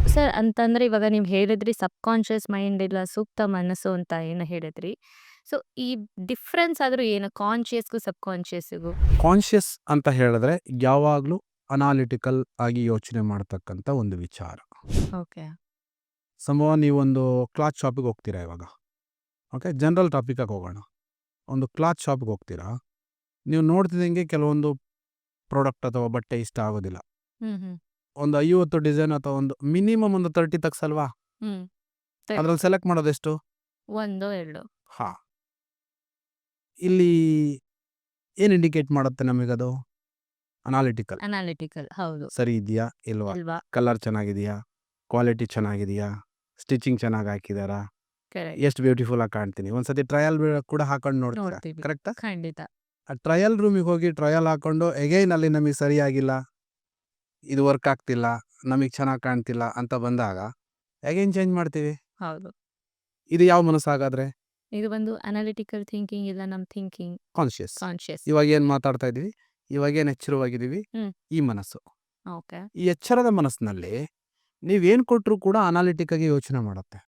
Sir ಅಂತಂದ್ರೆ ಇವಾಗ ನೀವು ಹೇಳಿದ್ರಿ ಸಬ್ಕಾನ್ಷಿಯಸ್ ಮೈಂಡ್ ಇಲ್ಲ ಸೂಕ್ತ ಮನಸ್ಸು ಅಂತ ಏನು ಹೇಳಿದ್ರಿ. ಸೊ ಈ ಡಿಫ್ರೆನ್ಸ್ ಆದ್ರೂ ಏನು ಕಾನ್ಷಿಯಸ್‌ಗೂ ಸಬ್ಕಾನ್ಷಿಯಸ್‌ಗೂ? ಕಾನ್ಷಿಯಸ್ ಅಂತ ಹೇಳಿದ್ರೆ ಯಾವಾಗಲೂ ಅನಾಲಿಟಿಕಲ್ ಆಗಿ ಯೋಚನೆ ಮಾಡ್ತಕ್ಕಂಥ ಒಂದು ವಿಚಾರ. ಓಕೆ. ಸಂಭವ ನೀವೊಂದು ಕ್ಲಾತ್ ಶಾಪಿಗೆ ಹೋಗ್ತೀರಾ ಇವಾಗ. ಓಕೆ, ಜನರಲ್ ಟಾಪಿಕಾಗಿ ಹೋಗೋಣ. ಒಂದು ಕ್ಲಾತ್ ಶಾಪಿಗೆ ಹೋಗ್ತೀರಾ, ನೀವು ನೋಡ್ತಿದ್ದಂಗೆ ಕೆಲವೊಂದು ಪ್ರಾಡಕ್ಟ್ ಅಥವಾ ಬಟ್ಟೆ ಇಷ್ಟ ಆಗೋದಿಲ್ಲ. ಹ್ಮ್ ಹ್ಮ್ ಒಂದು 50 ಡಿಸೈನ್ ಅಥವಾ ಒಂದು ಮಿನಿಮಮ್ ಒಂದು 30 ತಗ್ಸಲ್ವಾ? ಹ್ಮ್ ಅದ್ರಲ್ಲಿ ಸೆಲೆಕ್ಟ್ ಮಾಡೋದೆಷ್ಟು? ಒಂದೋ ಎರಡೋ ಹಾ, ಇಲ್ಲಿ ಏನು ಇಂಡಿಕೇಟ್ ಮಾಡುತ್ತೆ ನಮಗದು? ಅನಾಲಿಟಿಕಲ್. ಅನಾಲಿಟಿಕಲ್ ಹೌದು ಸರಿ ಇದೆಯಾ ಇಲ್ವಾ? ಅಲ್ವಾ? ಕಲರ್ ಚೆನ್ನಾಗಿದೆಯಾ? ಕ್ವಾಲಿಟಿ ಚೆನ್ನಾಗಿದೆಯಾ? ಸ್ಟಿಚಿಂಗ್ ಚೆನ್ನಾಗಿ ಹಾಕಿದಾರಾ? ಕರೆಕ್ಟ್. ಎಷ್ಟು ಬ್ಯೂಟಿಫುಲ್ ಆಗಿ ಕಾಣ್ತೀನಿ. ಒಂದ್ಸತಿ ಟ್ರಯಲ್ ಕೂಡ ಹಾಕೊಂಡು ನೋಡ್ತೀರಾ, ನೋಡ್ತೀವಿ. ಕರೆಕ್ಟಾ? ಖಂಡಿತ. ಆ ಟ್ರಯಲ್ ರೂಮಿಗೆ ಹೋಗಿ ಟ್ರಯಲ್ ಹಾಕೊಂಡು ಎಗೈನ್ ಅಲ್ಲಿ ನಮಗೆ ಸರಿಯಾಗಿಲ್ಲ, ಇದು ವರ್ಕ್ ಆಗ್ತಿಲ್ಲ, ನಮಗೆ ಚೆನ್ನಾಗಿ ಕಾಣ್ತಿಲ್ಲ ಅಂತ ಬಂದಾಗ ಎಗೈನ್ ಚೇಂಜ್ ಮಾಡ್ತೀವಿ. ಹೌದು. ಇದು ಯಾವ ಮನಸ್ಸಾಗಾದ್ರೆ? ಇದು ಒಂದು ಅನಾಲಿಟಿಕಲ್ ಥಿಂಕಿಂಗ್ ಇಲ್ಲ ನಮ್ಮ ಥಿಂಕಿಂಗ್ ಕಾನ್ಷಿಯಸ್. ಕಾನ್ಷಿಯಸ್. ಇವಾಗ ಏನು ಮಾತಾಡ್ತಾ ಇದೀವಿ, ಇವಾಗ ಏನು ಎಚ್ಚರವಾಗಿದ್ದೀವಿ, ಹ್ಮ್ ಈ ಮನಸ್ಸು. ಓಕೆ. ಈ ಎಚ್ಚರದ ಮನಸ್ಸಿನಲ್ಲಿ ನೀವೇನು ಕೊಟ್ಟರು ಕೂಡ ಅನಾಲಿಟಿಕ್ ಆಗಿ ಯೋಚನೆ ಮಾಡುತ್ತೆ.